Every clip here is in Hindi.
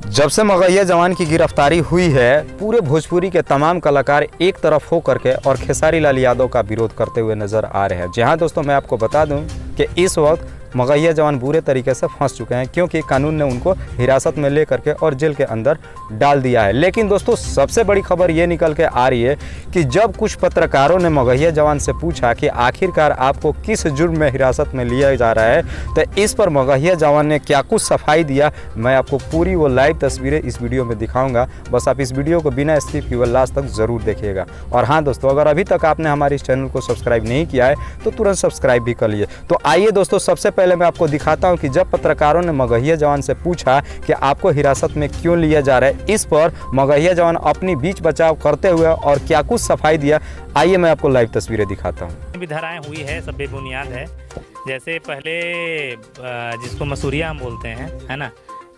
जब से मगहिया जवान की गिरफ्तारी हुई है, पूरे भोजपुरी के तमाम कलाकार एक तरफ हो करके और खेसारी लाल यादव का विरोध करते हुए नजर आ रहे हैं। जी हाँ दोस्तों, मैं आपको बता दूं कि इस वक्त मगहिया जवान बुरे तरीके से फंस चुके हैं, क्योंकि कानून ने उनको हिरासत में ले करके और जेल के अंदर डाल दिया है। लेकिन दोस्तों, सबसे बड़ी खबर ये निकल के आ रही है कि जब कुछ पत्रकारों ने मगहिया जवान से पूछा कि आखिरकार आपको किस जुर्म में हिरासत में लिया जा रहा है, तो इस पर मगहिया जवान ने क्या कुछ सफाई दिया, मैं आपको पूरी वो लाइव तस्वीरें इस वीडियो में दिखाऊंगा। बस आप इस वीडियो को बिना स्किप किए लास्ट तक ज़रूर देखिएगा। और हाँ दोस्तों, अगर अभी तक आपने हमारे इस चैनल को सब्सक्राइब नहीं किया है तो तुरंत सब्सक्राइब भी कर लिए। तो आइए दोस्तों, सबसे पहले मैं आपको दिखाता हूं कि जब पत्रकारों ने मगहिया जवान से पूछा कि आपको हिरासत में क्यों लिया जा रहा है, इस पर मगहिया जवान अपनी बीच बचाव करते हुए और क्या कुछ सफाई दिया, आइए मैं आपको लाइव तस्वीरें दिखाता हूं। भी धाराएं हुई है, सब बेबुनियाद है। जैसे पहले जिसको मसूरिया हम बोलते हैं, है ना,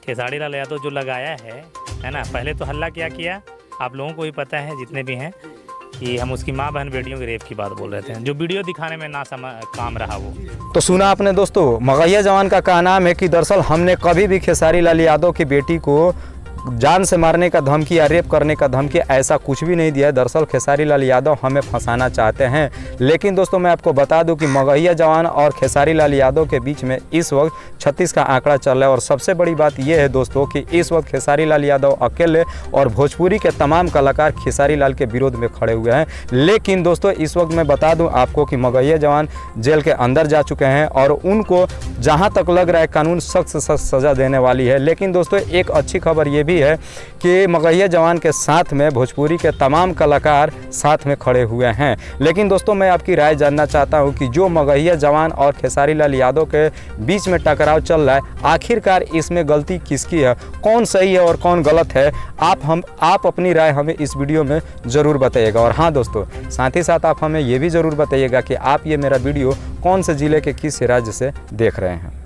खेसारी लाल यादव जो लगाया है ना, पहले तो हल्ला क्या किया आप लोगों को भी पता है, जितने भी हैं, कि हम उसकी माँ बहन बेटियों के रेप की बात बोल रहे थे, जो वीडियो दिखाने में ना काम रहा वो। तो सुना आपने दोस्तों, मगहिया जवान का कहना है कि दरअसल हमने कभी भी खेसारी लाल यादव की बेटी को जान से मारने का धमकी या रेप करने का धमकी ऐसा कुछ भी नहीं दिया है। दरअसल खेसारी लाल यादव हमें फंसाना चाहते हैं। लेकिन दोस्तों, मैं आपको बता दूं कि मगहिया जवान और खेसारी लाल यादव के बीच में इस वक्त 36 का आंकड़ा चल रहा है। और सबसे बड़ी बात यह है दोस्तों कि इस वक्त खेसारी लाल यादव अकेले और भोजपुरी के तमाम कलाकार खेसारी लाल के विरोध में खड़े हुए हैं। लेकिन दोस्तों, इस वक्त मैं बता दूँ आपको कि मगहिया जवान जेल के अंदर जा चुके हैं और उनको जहाँ तक लग रहा है कानून सख्त से सख्त सज़ा देने वाली है। लेकिन दोस्तों, एक अच्छी खबर ये भी है कि मगहिया जवान के साथ में भोजपुरी के तमाम कलाकार साथ में खड़े हुए हैं। लेकिन दोस्तों, मैं आपकी राय जानना चाहता हूं कि जो मगहिया जवान और खेसारी लाल यादव के बीच में टकराव चल रहा है, आखिरकार इसमें गलती किसकी है, कौन सही है और कौन गलत है, आप अपनी राय हमें इस वीडियो में ज़रूर बताइएगा। और हाँ दोस्तों, साथ ही साथ आप हमें ये भी ज़रूर बताइएगा कि आप ये मेरा वीडियो कौन से ज़िले के किस राज्य से देख रहे हैं।